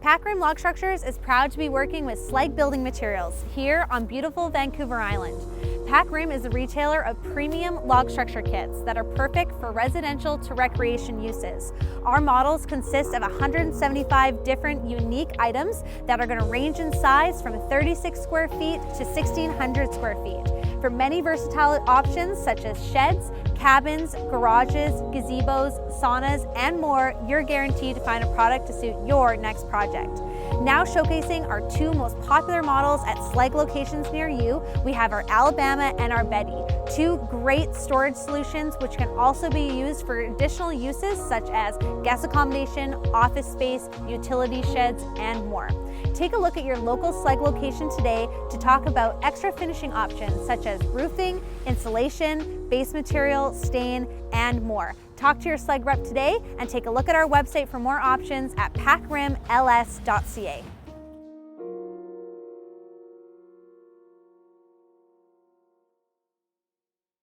PacRim Log Structures is proud to be working with Slegg Building Materials here on beautiful Vancouver Island. PacRim is a retailer of premium log structure kits that are perfect for residential to recreation uses. Our models consist of 175 different unique items that are going to range in size from 36 square feet to 1,600 square feet. For many versatile options such as sheds, cabins, garages, gazebos, saunas, and more, you're guaranteed to find a product to suit your next project. Now showcasing our two most popular models at Slegg locations near you, we have our Alabama and our Betty, two great storage solutions which can also be used for additional uses such as guest accommodation, office space, utility sheds, and more. Take a look at your local Slegg location today to talk about extra finishing options such as roofing, insulation, base material, stain, and more. Talk to your Slegg rep today and take a look at our website for more options at pacrimls.ca.